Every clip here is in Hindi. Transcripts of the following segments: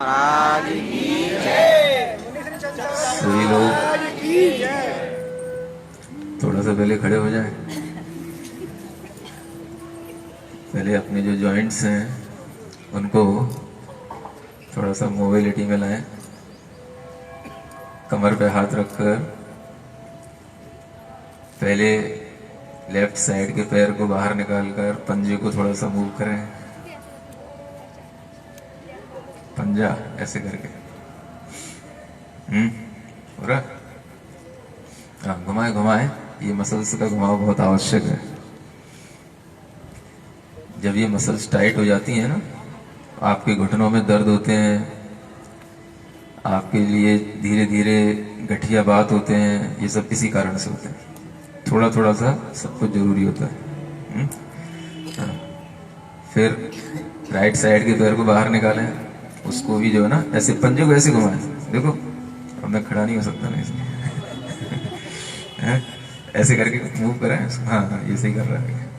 महाराज की जय। सभी लोग थोड़ा सा पहले खड़े हो जाएं। पहले अपने जो जॉइंट्स हैं उनको थोड़ा सा मोबिलिटी में लाएं। कमर पे हाथ रखकर पहले लेफ्ट साइड के पैर को बाहर निकालकर पंजे को थोड़ा सा मूव करें। पंजा ऐसे करके हो रहा। हाँ, घुमाए घुमाए। ये मसल्स का घुमाव बहुत आवश्यक है। जब ये मसल्स टाइट हो जाती हैं ना, आपके घुटनों में दर्द होते हैं, आपके लिए धीरे धीरे गठिया बात होते हैं, ये सब इसी कारण से होते हैं। थोड़ा थोड़ा सा सब कुछ जरूरी होता है। हाँ। फिर राइट साइड के पैर को बाहर निकालें, उसको भी जो है ना ऐसे पंजे को ऐसे घुमाएं। देखो अब मैं खड़ा नहीं हो सकता ना इसमें। ऐसे करके मूव करें। हाँ हाँ, ये सही कर रहा है।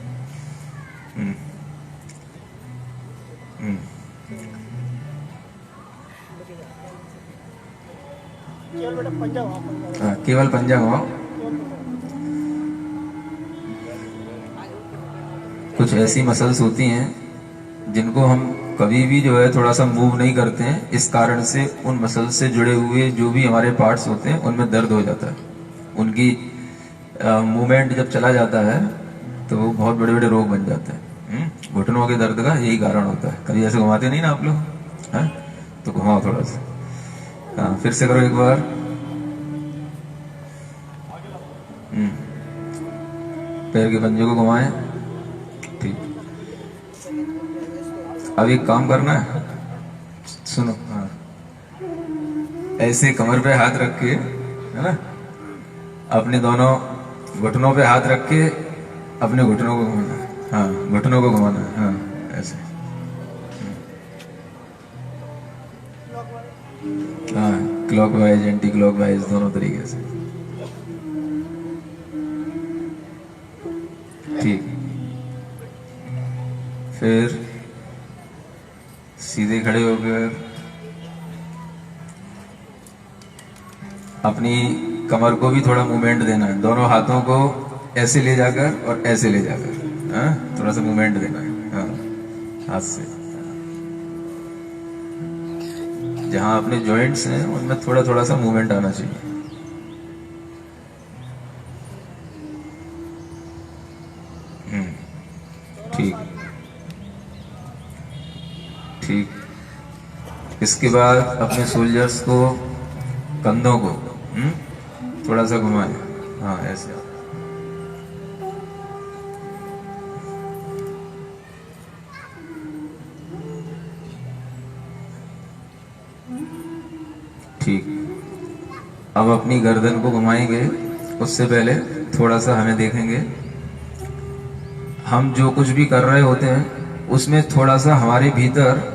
हाँ, केवल पंजा घुमाओ। कुछ ऐसी मसल्स होती हैं जिनको हम कभी भी जो है थोड़ा सा मूव नहीं करते हैं, इस कारण से उन मसल्स से जुड़े हुए जो भी हमारे पार्ट्स होते हैं उनमें दर्द हो जाता है। उनकी मूवमेंट जब चला जाता है तो वो बहुत बड़े बड़े रोग बन जाते हैं। घुटनों के दर्द का यही कारण होता है। कभी ऐसे घुमाते नहीं ना आप लोग? हाँ, तो घुमाओ थोड़ा सा। हाँ, फिर से करो एक बार। पैर के पंजे को घुमाएं। ठीक। अब एक काम करना है, सुनो। हाँ, ऐसे कमर पे हाथ रख के, है ना, अपने दोनों घुटनों पे हाथ रख के अपने घुटनों को घुमाना है। हाँ, घुटनों को घुमाना है। हाँ, ऐसे। हाँ, क्लॉकवाइज एंटी क्लॉकवाइज दोनों तरीके से। ठीक। फिर सीधे खड़े होकर अपनी कमर को भी थोड़ा मूवमेंट देना है। दोनों हाथों को ऐसे ले जाकर और ऐसे ले जाकर, हाँ, थोड़ा सा मूवमेंट देना है। हाँ, हाथ से। जहां अपने जॉइंट्स हैं उनमें थोड़ा थोड़ा सा मूवमेंट आना चाहिए। ठीक ठीक। इसके बाद अपने सोल्जर्स को, कंधों को थोड़ा सा घुमाएं। हाँ, ऐसे। ठीक। अब अपनी गर्दन को घुमाएंगे, उससे पहले थोड़ा सा हमें देखेंगे। हम जो कुछ भी कर रहे होते हैं उसमें थोड़ा सा हमारे भीतर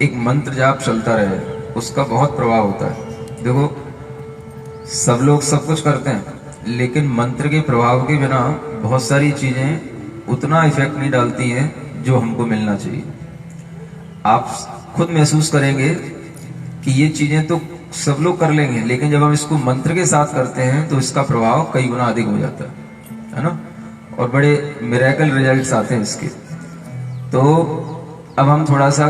एक मंत्र जाप चलता रहे, उसका बहुत प्रभाव होता है। देखो, सब लोग सब कुछ करते हैं, लेकिन मंत्र के प्रभाव के बिना बहुत सारी चीजें उतना इफेक्ट नहीं डालती हैं जो हमको मिलना चाहिए। आप खुद महसूस करेंगे कि ये चीजें तो सब लोग कर लेंगे, लेकिन जब हम इसको मंत्र के साथ करते हैं तो इसका प्रभाव कई गुना अधिक हो जाता है ना, और बड़े मिरेकल रिजल्ट्स आते हैं इसके। तो अब हम थोड़ा सा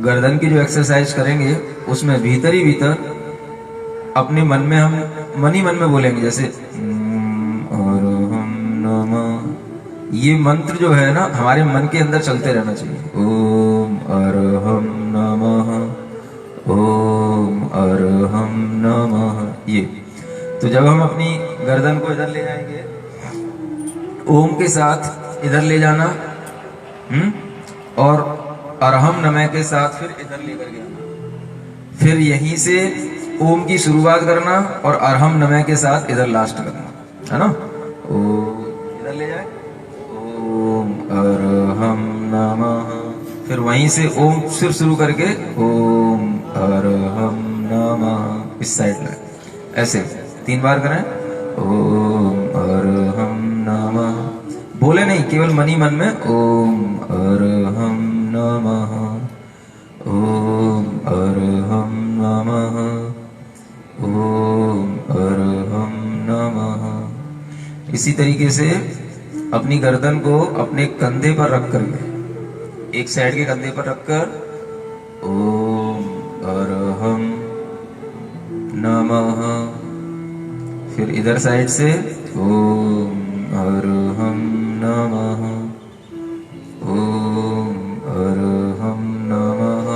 गर्दन की जो एक्सरसाइज करेंगे उसमें भीतर ही भीतर अपने मन में हम मन ही मन में बोलेंगे, जैसे अरहम नमः। ये मंत्र जो है ना हमारे मन के अंदर चलते रहना चाहिए। ओम अरहम नमः, ओम अरहम नमः। ये तो जब हम अपनी गर्दन को इधर ले जाएंगे, ओम के साथ इधर ले जाना, और अरहम नमः के साथ फिर इधर लेकर के आना। फिर यहीं से ओम की शुरुआत करना और अरहम नमः के साथ इधर लास्ट करना, है ना। ओम इधर ले जाए, ओम अरहम नमः। फिर वहीं से ओम फिर शुरू करके ओम अरहम नमः इस साइड में ऐसे 3 बार करें। ओम अरहम नमः, बोले नहीं, केवल मन ही मन में ओम अरहम नमः, ओम अरहम इसी तरीके से अपनी गर्दन को अपने कंधे पर रख करके, एक साइड के कंधे पर रखकर ओम अरहम नमः, फिर इधर साइड से ओम अरहम नमः, ओम अरहम नमः,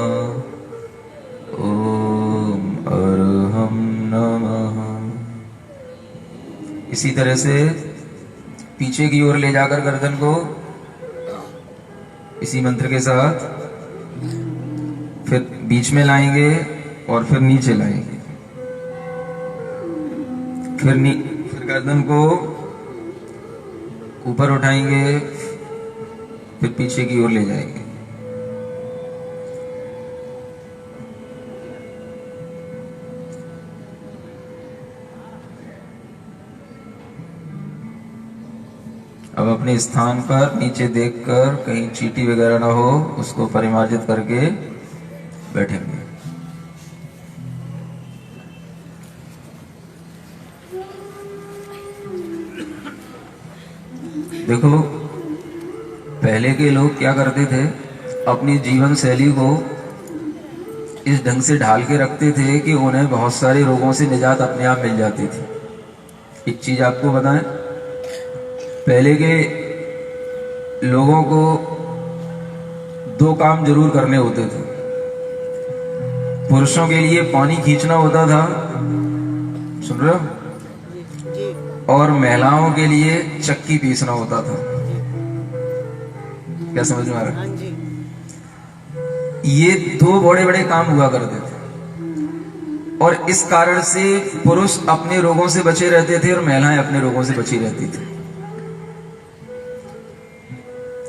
ओम अरहम नमः। इसी तरह से पीछे की ओर ले जाकर गर्दन को इसी मंत्र के साथ फिर बीच में लाएंगे और फिर नीचे लाएंगे, फिर गर्दन को ऊपर उठाएंगे, फिर पीछे की ओर ले जाएंगे। अब अपने स्थान पर नीचे देखकर कहीं चींटी वगैरह ना हो, उसको परिमार्जित करके बैठेंगे। देखो, पहले के लोग क्या करते थे, अपनी जीवन शैली को इस ढंग से ढाल के रखते थे कि उन्हें बहुत सारे रोगों से निजात अपने आप मिल जाती थी। एक चीज आपको बताएं, पहले के लोगों को 2 काम जरूर करने होते थे। पुरुषों के लिए पानी खींचना होता था, सुन रहे हो, और महिलाओं के लिए चक्की पीसना होता था। क्या समझ में आ रहा है? ये 2 बड़े बड़े काम हुआ करते थे, और इस कारण से पुरुष अपने रोगों से बचे रहते थे और महिलाएं अपने रोगों से बची रहती थी।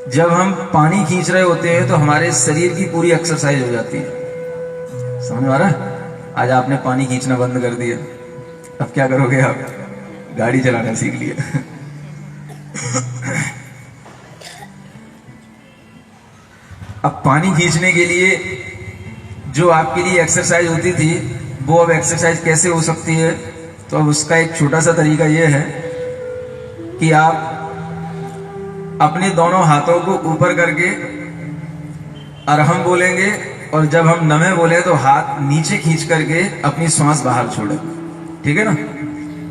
जब हम पानी खींच रहे होते हैं तो हमारे शरीर की पूरी एक्सरसाइज हो जाती है। समझ में आ रहा है? आज आपने पानी खींचना बंद कर दिया, अब क्या करोगे आप? गाड़ी चलाना सीख लिया। अब पानी खींचने के लिए जो आपके लिए एक्सरसाइज होती थी, वो अब एक्सरसाइज कैसे हो सकती है? तो अब उसका एक छोटा सा तरीका यह है कि आप अपने दोनों हाथों को ऊपर करके अरहम बोलेंगे, और जब हम नमः बोले तो हाथ नीचे खींच करके अपनी सांस बाहर छोड़े। ठीक है ना?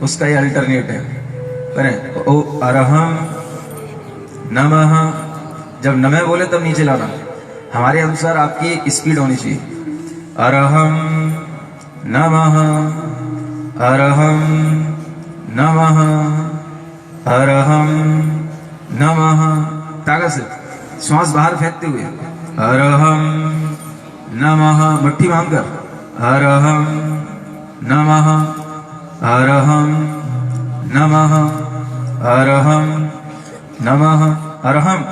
उसका ये अल्टरनेट है। करें ओ अरहम नमः, जब नमः बोले तब नीचे लाना। हमारे अनुसार आपकी स्पीड होनी चाहिए। अरहम नमः, अरहम नमः, अरहम नमः, ताकत से श्वास बाहर फेंकते हुए अरहम नमः, मुट्ठी बांधकर अरहम नमः, अरहम नमः, अरहम नमः, अरहम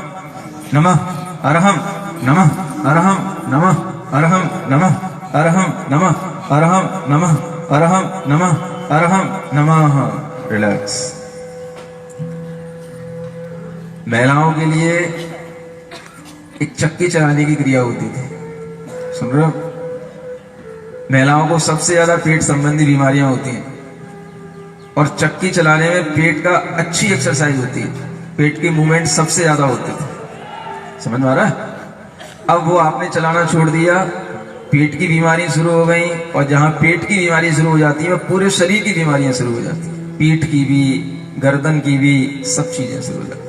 नमः, अरहम नमः, अरहम नमः, अरहम नमः, अरहम नमः, अरहम नमः, अरहम नमः, अरहम नमः। रिलैक्स। महिलाओं के लिए एक चक्की चलाने की क्रिया होती थी, सुन रहे हो? महिलाओं को सबसे ज्यादा पेट संबंधी बीमारियां होती हैं, और चक्की चलाने में पेट का अच्छी एक्सरसाइज होती है, पेट के मूवमेंट सबसे ज्यादा होते थे। समझ में आ रहा है? अब वो आपने चलाना छोड़ दिया, पेट की बीमारी शुरू हो गई, और जहां पेट की बीमारी शुरू हो जाती है वह पूरे शरीर की बीमारियां शुरू हो जाती है, पीठ की भी, गर्दन की भी, सब चीजें शुरू हो जाती है।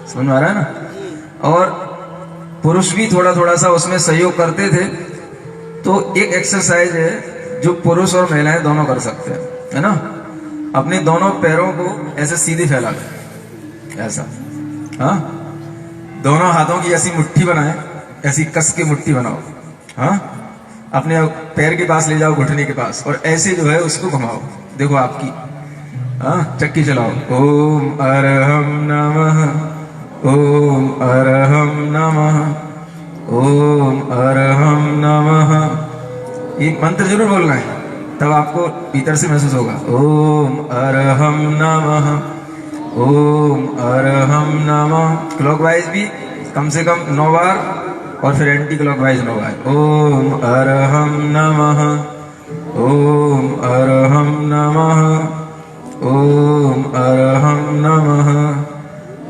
समझ में आ रहा है ना? और पुरुष भी थोड़ा थोड़ा सा उसमें सहयोग करते थे। तो एक एक्सरसाइज है जो पुरुष और महिलाएं दोनों कर सकते हैं, है ना? अपने दोनों पैरों को ऐसे सीधे फैला कर, ऐसा, हाँ, दोनों हाथों की ऐसी मुट्ठी बनाए, ऐसी कस के मुट्ठी बनाओ, हाँ, अपने पैर के पास ले जाओ, घुटने के पास, और ऐसे जो है उसको घुमाओ। देखो आपकी, हाँ, चक्की चलाओ। ओम अरहम नमः, ओम अरहम नमः, ओम अरहम नमः। ये मंत्र जरूर बोलना है, तब आपको भीतर से महसूस होगा। ओम अरहम नमः, ओम अरहम नमः। क्लॉकवाइज भी कम से कम 9 बार, और फिर एंटी क्लॉकवाइज 9 बार। ओम अरहम नमः, ओम अरहम नमः, ओम अरहम नमः,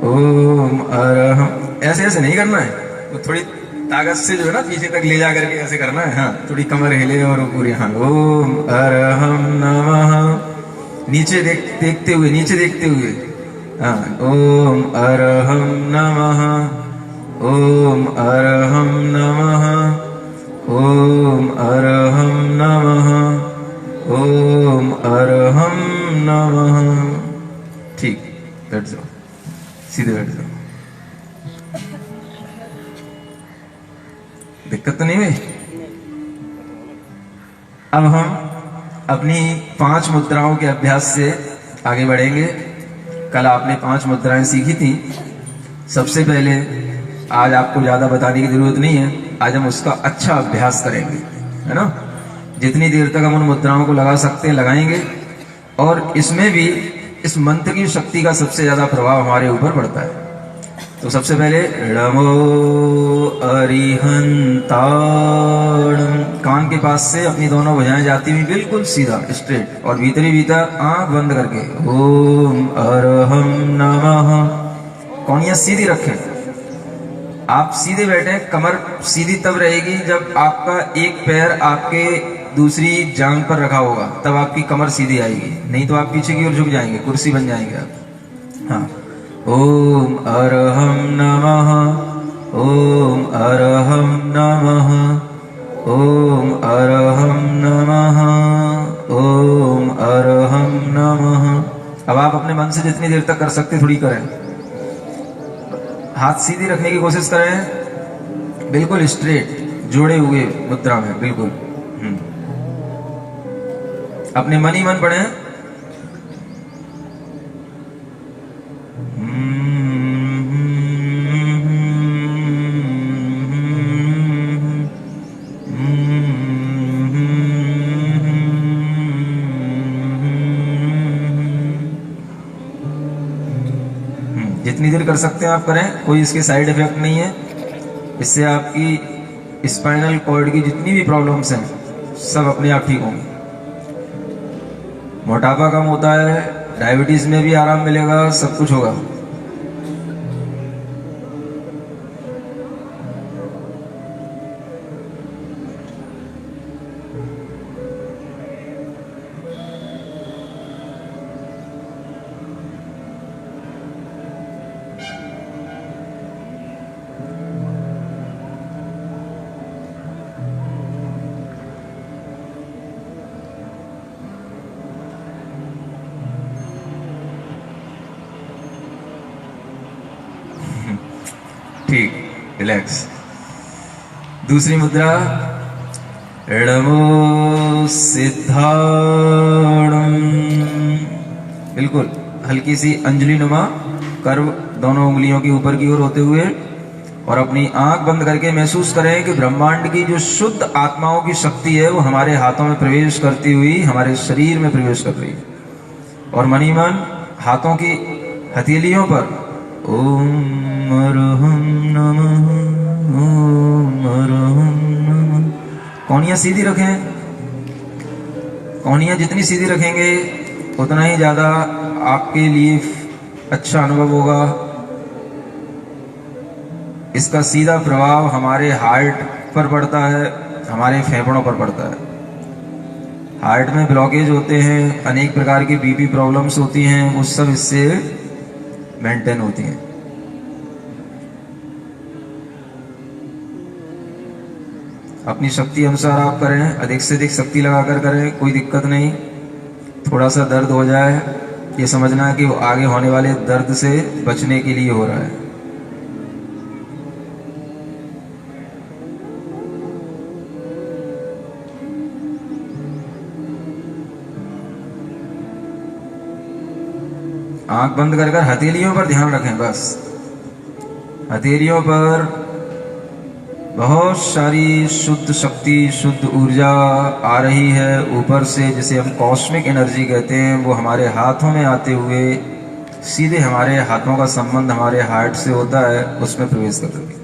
ओम अरहम। ऐसे ऐसे नहीं करना है, वो थोड़ी ताकत से जो है ना पीछे तक ले जा करके ऐसे करना है। हाँ, थोड़ी कमर हिले और पूरी। हाँ, ओम अरहम नमः। नीचे देखते हुए, नीचे देखते हुए। हाँ, ओम अरहम नमः, ओम अरहम नमः, ओम अरहम नमः, ओम अरहम नमः। ठीक, बैठ जाओ, सीधे बैठ जाओ। दिक्कत तो नहीं हुई? अब हम अपनी 5 मुद्राओं के अभ्यास से आगे बढ़ेंगे। कल आपने 5 मुद्राएं सीखी थी। सबसे पहले आज आपको ज्यादा बताने की जरूरत नहीं है, आज हम उसका अच्छा अभ्यास करेंगे, है ना। जितनी देर तक हम उन मुद्राओं को लगा सकते हैं लगाएंगे। और इसमें भी इस मंत्र की शक्ति का सबसे ज्यादा प्रभाव हमारे ऊपर पड़ता है। तो सबसे पहले णमो अरिहंताणं, कान के पास से अपनी दोनों भुजाएं जाती हुई बिल्कुल सीधा स्ट्रेट, और भीतरी भीतर आंख बंद करके ओम अरहम नमः। कौनियां सीधी रखें। आप सीधे बैठे, कमर सीधी तब रहेगी जब आपका एक पैर आपके दूसरी जांघ पर रखा होगा, तब आपकी कमर सीधी आएगी, नहीं तो आप पीछे की ओर झुक जाएंगे, कुर्सी बन जाएंगे आप। हाँ, ओम अरहम नमः, ओम अरहम नमः, ओम अरहम नमः, ओम अरहम नमः। अब आप अपने मन से जितनी देर तक कर सकते थोड़ी करें। हाथ सीधी रखने की कोशिश करें, बिल्कुल स्ट्रेट, जोड़े हुए मुद्रा में बिल्कुल। अपने मन ही मन पढ़े। जितनी देर कर सकते हैं आप करें, कोई इसके साइड इफेक्ट नहीं है। इससे आपकी स्पाइनल कॉर्ड की जितनी भी प्रॉब्लम्स हैं सब अपने आप ठीक होंगी। मोटापा कम होता है, डायबिटीज में भी आराम मिलेगा, सब कुछ होगा। ठीक, रिलैक्स। दूसरी मुद्रा णमो सिद्धाणं, बिल्कुल हल्की सी अंजलि नुमा कर्व दोनों उंगलियों की ऊपर की ओर होते हुए, और अपनी आंख बंद करके महसूस करें कि ब्रह्मांड की जो शुद्ध आत्माओं की शक्ति है वो हमारे हाथों में प्रवेश करती हुई हमारे शरीर में प्रवेश कर रही है। और मनी मन हाथों की हथेलियों पर ओम अरहम नमः, ओम अरहम नमः। कौनियां सीधी रखें। कौनियां जितनी सीधी रखेंगे उतना ही ज्यादा आपके लिए अच्छा अनुभव होगा। इसका सीधा प्रभाव हमारे हार्ट पर पड़ता है, हमारे फेफड़ों पर पड़ता है। हार्ट में ब्लॉकेज होते हैं, अनेक प्रकार की बीपी प्रॉब्लम्स होती हैं, वो सब इससे मेंटेन होती हैं। अपनी शक्ति अनुसार आप करें, अधिक से अधिक शक्ति लगाकर करें, कोई दिक्कत नहीं। थोड़ा सा दर्द हो जाए, ये समझना है कि वो आगे होने वाले दर्द से बचने के लिए हो रहा है। आंख बंद कर कर हथेलियों पर ध्यान रखें। बस हथेलियों पर बहुत सारी शुद्ध शक्ति, शुद्ध ऊर्जा आ रही है ऊपर से, जिसे हम कॉस्मिक एनर्जी कहते हैं। वो हमारे हाथों में आते हुए सीधे हमारे हाथों का संबंध हमारे हार्ट से होता है, उसमें प्रवेश कर रही है।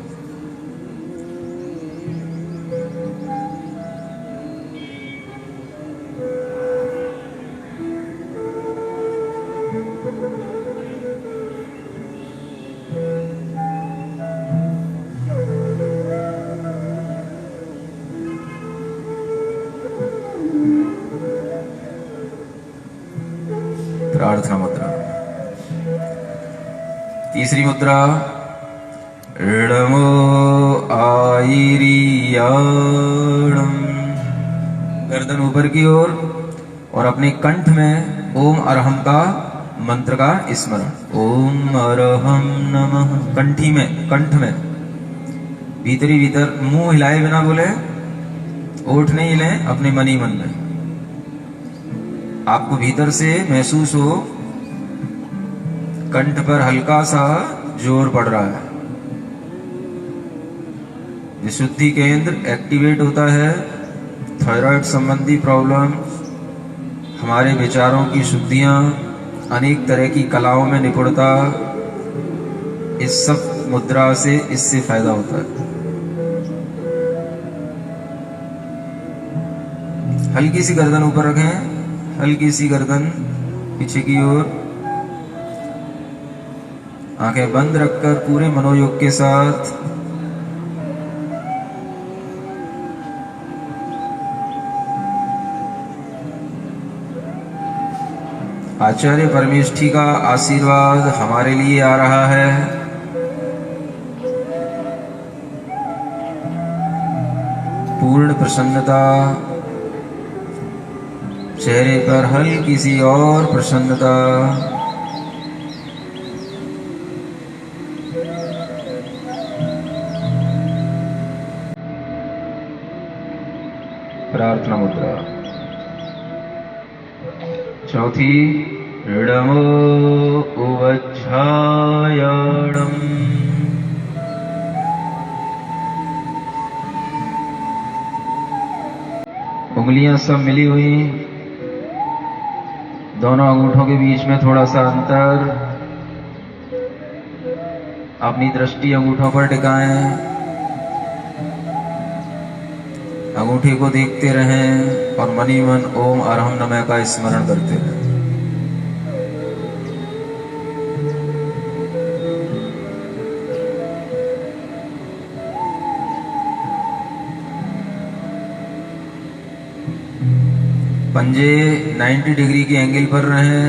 प्रार्थना मुद्रा। तीसरी मुद्रा ऋणमो आयिरियाणम, गर्दन ऊपर की ओर और अपने कंठ में ओम अरहम का मंत्र का स्मरण। ओम अरहम नमः, कंठी में, कंठ में, भीतरी भीतर, मुंह हिलाए बिना बोले, ओठ नहीं हिले, अपने मन ही मन में आपको भीतर से महसूस हो कंठ पर हल्का सा जोर पड़ रहा है। विशुद्धि केंद्र एक्टिवेट होता है। थायराइड संबंधी प्रॉब्लम, हमारे विचारों की शुद्धियां, अनेक तरह की कलाओं में निपुणता, इस सब मुद्रा से, इससे फायदा होता है। हल्की सी गर्दन ऊपर रखें, हल्की सी गर्दन पीछे की ओर, आंखें बंद रखकर पूरे मनोयोग के साथ आचार्य परमेष्ठी का आशीर्वाद हमारे लिए आ रहा है। पूर्ण प्रसन्नता, चेहरे पर हल्की सी और प्रसन्नता, प्रार्थना मुद्रा। चौथी ऋणमो उवज्झायाणम, उंगलियां सब मिली हुई, दोनों अंगूठों के बीच में थोड़ा सा अंतर, अपनी दृष्टि अंगूठों पर टिकाएं, अंगूठे को देखते रहें और मनी मन ओम अरहम नमः का स्मरण करते रहें। पंजे 90 डिग्री के एंगल पर रहें,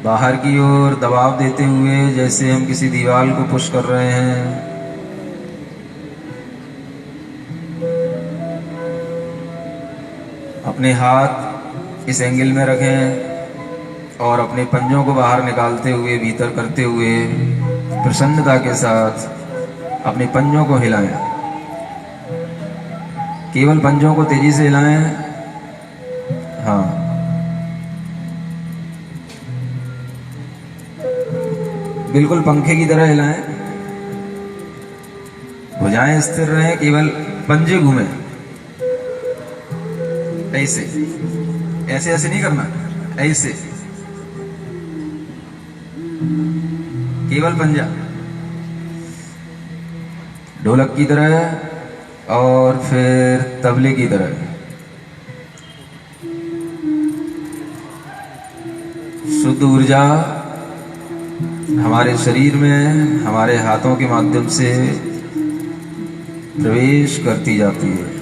बाहर की ओर दबाव देते हुए जैसे हम किसी दीवार को पुश कर रहे हैं। अपने हाथ इस एंगल में रखें और अपने पंजों को बाहर निकालते हुए, भीतर करते हुए प्रसन्नता के साथ अपने पंजों को हिलाएं। केवल पंजों को तेजी से हिलाएं। हाँ, बिल्कुल पंखे की तरह हिलाएं। भुजाएं स्थिर रहें, केवल पंजे घूमें। ऐसे ऐसे ऐसे नहीं करना, ऐसे केवल पंजा, ढोलक की तरह और फिर तबले की तरह। शुद्ध ऊर्जा हमारे शरीर में हमारे हाथों के माध्यम से प्रवेश करती जाती है।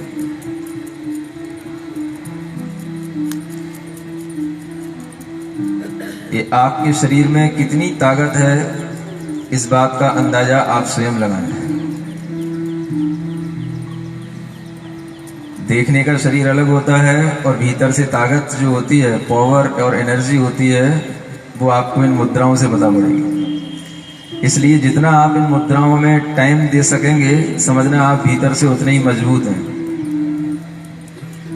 ये आपके शरीर में कितनी ताकत है, इस बात का अंदाजा आप स्वयं लगाएं। देखने का शरीर अलग होता है और भीतर से ताकत जो होती है, पावर और एनर्जी होती है, वो आपको इन मुद्राओं से पता पड़ेगी। इसलिए जितना आप इन मुद्राओं में टाइम दे सकेंगे, समझना आप भीतर से उतने ही मजबूत हैं।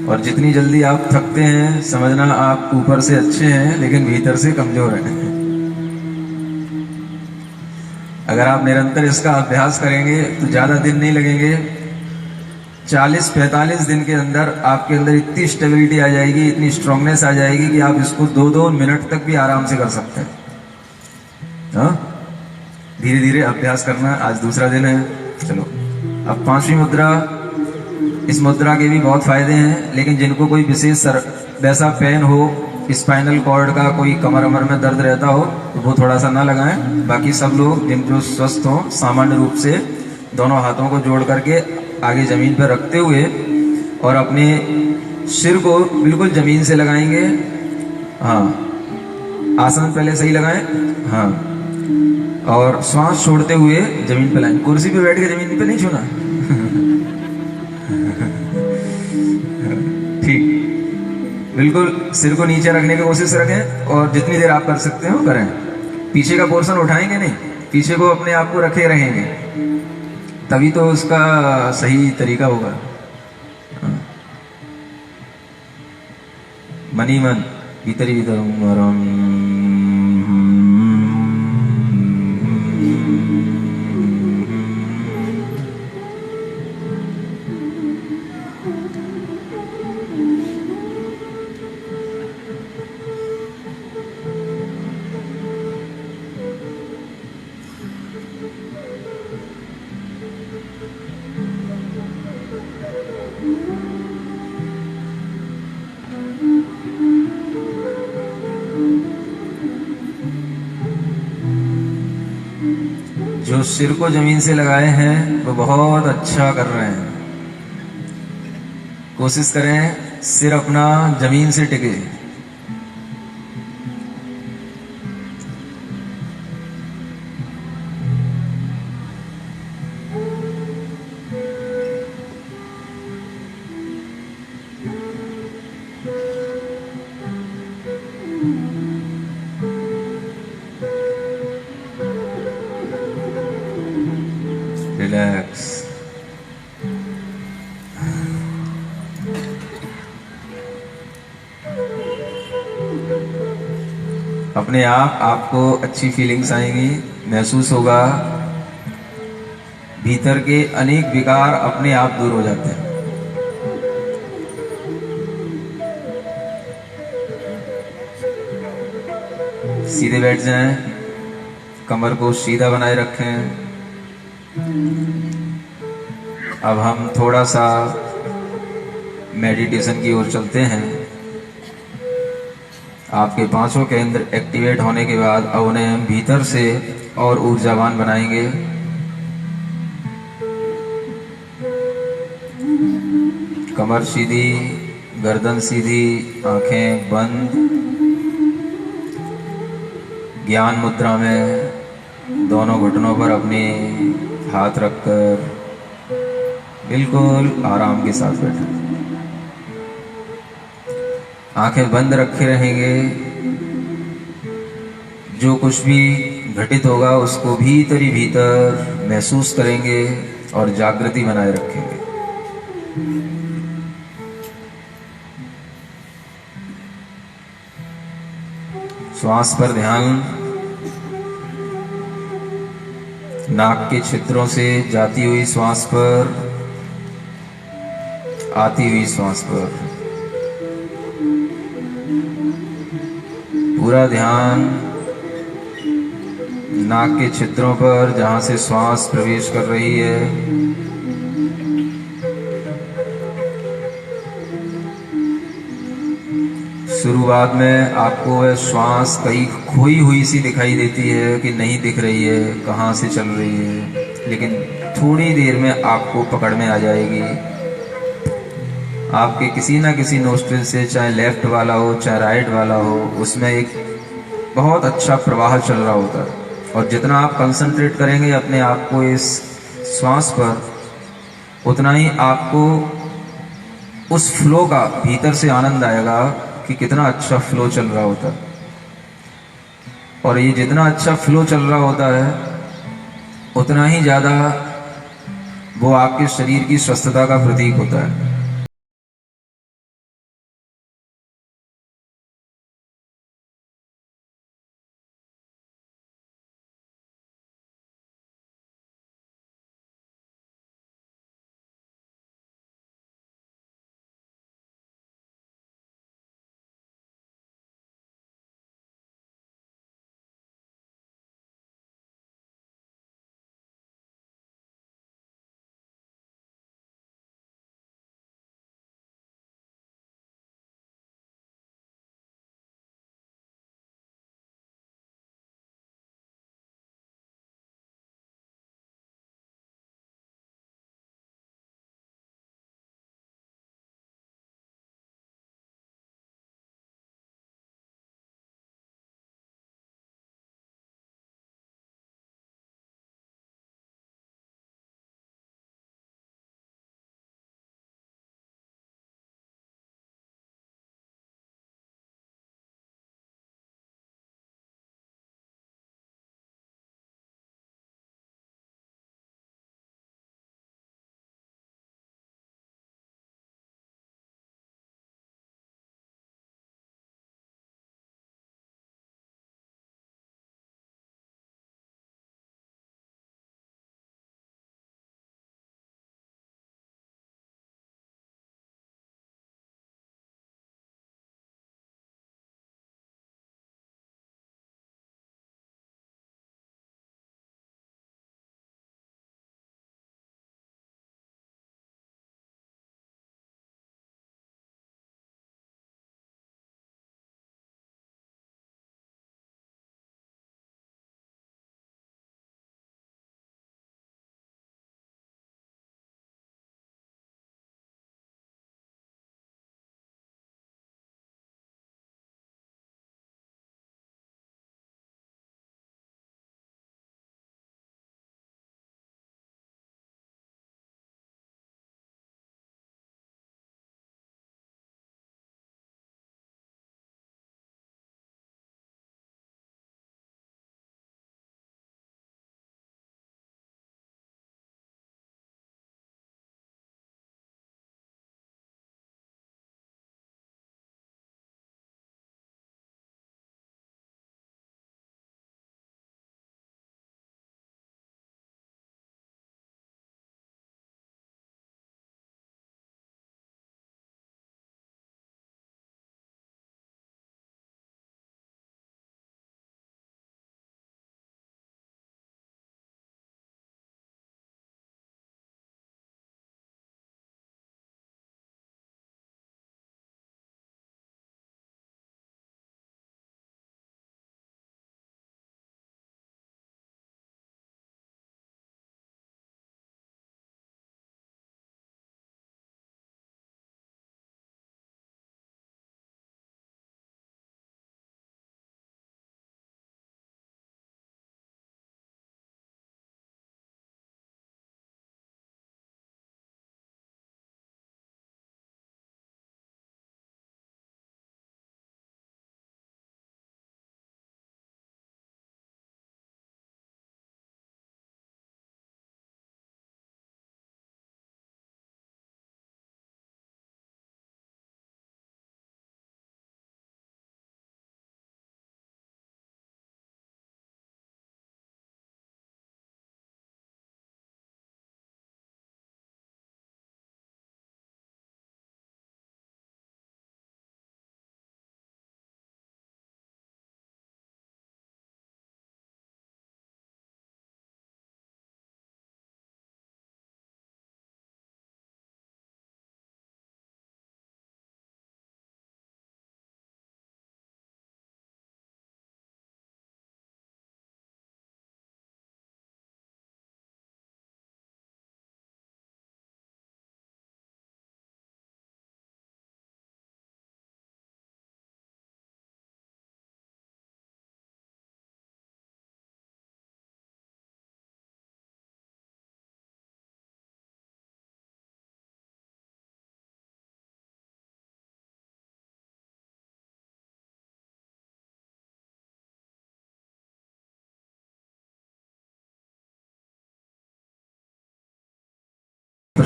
और जितनी जल्दी आप थकते हैं, समझना आप ऊपर से अच्छे हैं लेकिन भीतर से कमजोर हैं। अगर आप निरंतर इसका अभ्यास करेंगे तो ज्यादा दिन नहीं लगेंगे, 40-45 दिन के अंदर आपके अंदर इतनी स्टेबिलिटी आ जाएगी, इतनी स्ट्रांगनेस आ जाएगी कि आप इसको 2-2 मिनट तक भी आराम से कर सकते हैं। हाँ, धीरे धीरे अभ्यास करना। आज दूसरा दिन है। चलो अब पांचवी मुद्रा। इस मुद्रा के भी बहुत फायदे हैं, लेकिन जिनको कोई विशेष वैसा पेन हो, स्पाइनल कॉर्ड का कोई कमर अमर में दर्द रहता हो, तो वो थोड़ा सा ना लगाएं। बाकी सब लोग जिनको स्वस्थ हो, सामान्य रूप से दोनों हाथों को जोड़ करके आगे जमीन पर रखते हुए और अपने सिर को बिल्कुल जमीन से लगाएंगे। हाँ, आसन पहले सही लगाएं। हाँ, और श्वास छोड़ते हुए जमीन पे लाएं। कुर्सी पे बैठ के जमीन पे नहीं छूना। ठीक, बिल्कुल सिर को नीचे रखने की कोशिश रखें और जितनी देर आप कर सकते हो करें। पीछे का पोर्शन उठाएंगे नहीं, पीछे को अपने आप को रखे रहेंगे, तभी तो उसका सही तरीका होगा। मनी मन भीतर ही भीतर जो सिर को जमीन से लगाए हैं वो बहुत अच्छा कर रहे हैं। कोशिश करें सिर अपना जमीन से टिके। रिलैक्स। अपने आप आपको अच्छी फीलिंग्स आएंगी, महसूस होगा भीतर के अनेक विकार अपने आप दूर हो जाते हैं। सीधे बैठ जाएं, कमर को सीधा बनाए रखें। अब हम थोड़ा सा मेडिटेशन की ओर चलते हैं। आपके पांचों केंद्र एक्टिवेट होने के बाद अब उन्हें हम भीतर से और ऊर्जावान बनाएंगे। कमर सीधी, गर्दन सीधी, आंखें बंद। ज्ञान मुद्रा में दोनों घुटनों पर अपने हाथ रखकर बिल्कुल आराम के साथ बैठे, आंखें बंद रखे रहेंगे। जो कुछ भी घटित होगा उसको भीतर ही भीतर महसूस करेंगे और जागृति बनाए रखेंगे। श्वास पर ध्यान, नाक के छिद्रों से जाती हुई श्वास पर, आती हुई श्वास पर पूरा ध्यान नाक के छिद्रों पर जहां से श्वास प्रवेश कर रही है। शुरुआत में आपको वह श्वास कहीं खोई हुई सी दिखाई देती है कि नहीं दिख रही है, कहाँ से चल रही है, लेकिन थोड़ी देर में आपको पकड़ में आ जाएगी। आपके किसी ना किसी नोस्ट्रिल से, चाहे लेफ्ट वाला हो चाहे राइट वाला हो, उसमें एक बहुत अच्छा प्रवाह चल रहा होता है। और जितना आप कंसंट्रेट करेंगे अपने आप को इस श्वास पर, उतना ही आपको उस फ्लो का भीतर से आनंद आएगा कि कितना अच्छा फ्लो चल रहा होता है। और ये जितना अच्छा फ्लो चल रहा होता है उतना ही ज़्यादा वो आपके शरीर की स्वस्थता का प्रतीक होता है।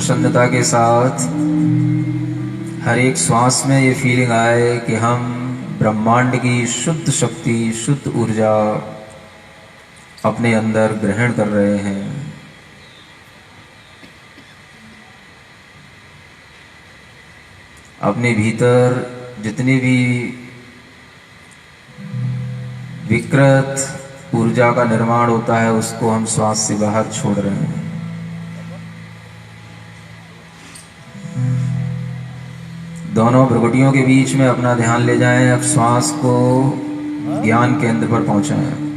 प्रसन्नता के साथ हर एक श्वास में ये फीलिंग आए कि हम ब्रह्मांड की शुद्ध शक्ति, शुद्ध ऊर्जा अपने अंदर ग्रहण कर रहे हैं। अपने भीतर जितनी भी विकृत ऊर्जा का निर्माण होता है उसको हम श्वास से बाहर छोड़ रहे हैं। दोनों भ्रुकुटियों के बीच में अपना ध्यान ले जाएं। अब श्वास को ज्ञान केंद्र पर पहुंचाएं।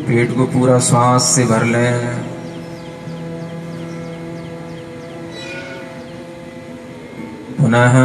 पेट को पूरा श्वास से भर लें। पुनः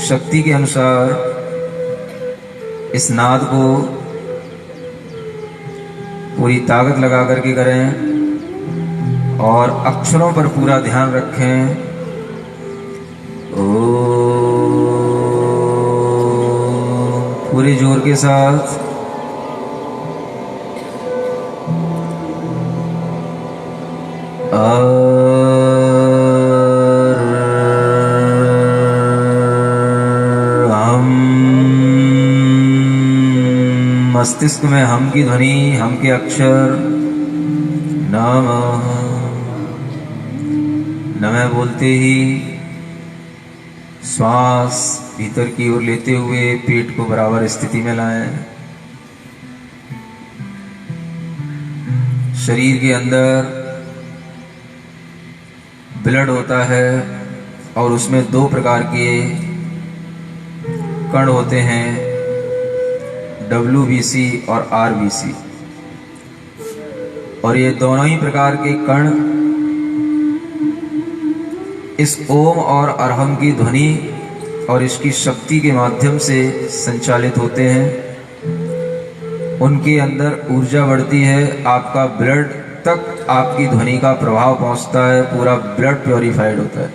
शक्ति के अनुसार इस नाद को पूरी ताकत लगा करके करें और अक्षरों पर पूरा ध्यान रखें। पूरे जोर के साथ मस्तिष्क में हम की ध्वनि, हम के अक्षर नमः नमः बोलते ही श्वास भीतर की ओर लेते हुए पेट को बराबर स्थिति में लाएं। शरीर के अंदर ब्लड होता है और उसमें दो प्रकार के कण होते हैं, WBC और RBC। और ये दोनों ही प्रकार के कण इस ओम और अरहम की ध्वनि और इसकी शक्ति के माध्यम से संचालित होते हैं। उनके अंदर ऊर्जा बढ़ती है, आपका ब्लड तक आपकी ध्वनि का प्रभाव पहुंचता है, पूरा ब्लड प्योरीफाइड होता है।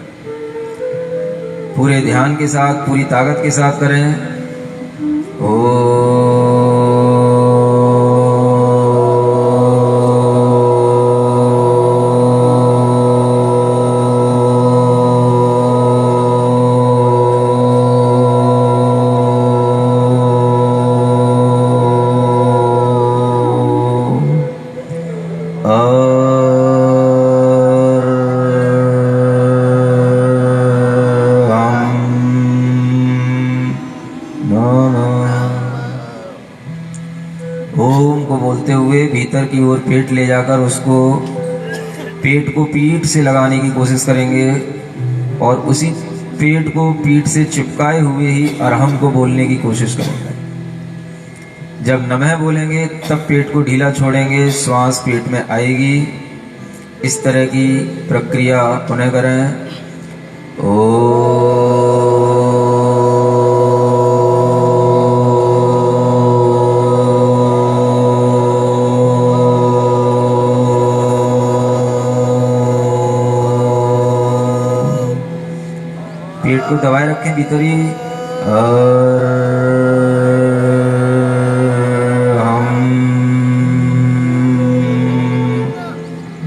पूरे ध्यान के साथ, पूरी ताकत के साथ करें। ओम को बोलते हुए भीतर की ओर पेट ले जाकर उसको पेट को पीठ से लगाने की कोशिश करेंगे और उसी पेट को पीठ से चिपकाए हुए ही अरहम को बोलने की कोशिश करेंगे। जब नमः बोलेंगे तब पेट को ढीला छोड़ेंगे, श्वास पेट में आएगी। इस तरह की प्रक्रिया पुनः करें। पेट को दबाए रखें भीतर ही। हम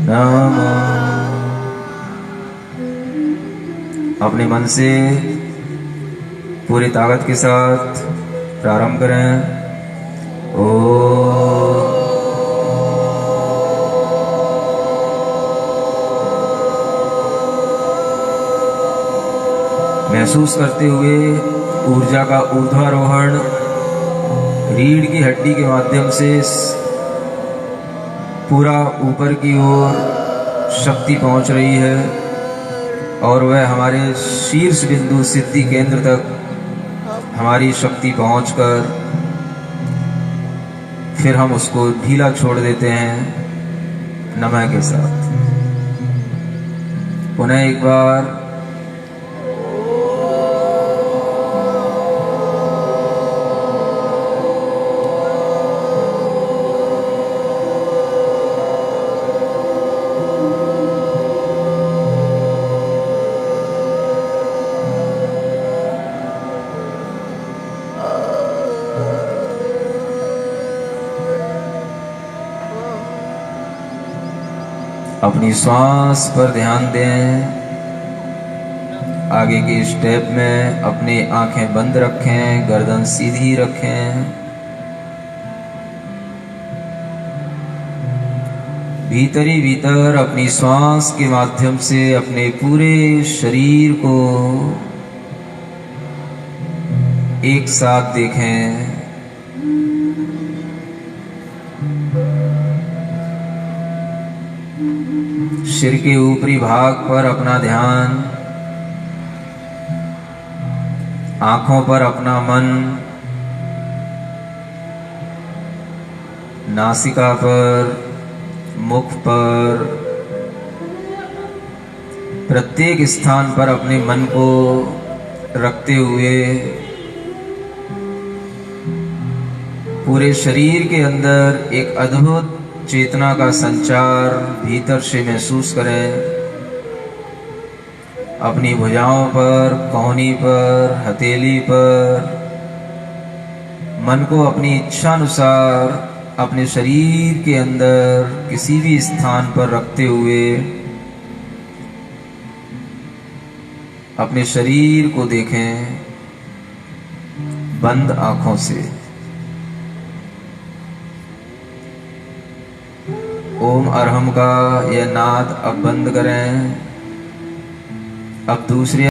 नमः अपने मन से पूरी ताकत के साथ प्रारंभ करें। महसूस करते हुए ऊर्जा का ऊर्ध्वारोहण रीढ़ की हड्डी के माध्यम से पूरा ऊपर की ओर शक्ति पहुंच रही है और वह हमारे शीर्ष बिंदु सिद्धि केंद्र तक हमारी शक्ति पहुंचकर फिर हम उसको ढीला छोड़ देते हैं नमः के साथ। पुनः एक बार अपनी श्वास पर ध्यान दें। आगे के स्टेप में अपनी आंखें बंद रखें, गर्दन सीधी रखें। भीतरी भीतर अपनी श्वास के माध्यम से अपने पूरे शरीर को एक साथ देखें। सिर के ऊपरी भाग पर अपना ध्यान, आंखों पर अपना मन, नासिका पर, मुख पर, प्रत्येक स्थान पर अपने मन को रखते हुए पूरे शरीर के अंदर एक अद्भुत चेतना का संचार भीतर से महसूस करें। अपनी भुजाओं पर, कोहनी पर, हथेली पर मन को अपनी इच्छा अनुसार अपने शरीर के अंदर किसी भी स्थान पर रखते हुए अपने शरीर को देखें बंद आंखों से। ओम अरहम का यह नाद अब बंद करें। अब दूसरे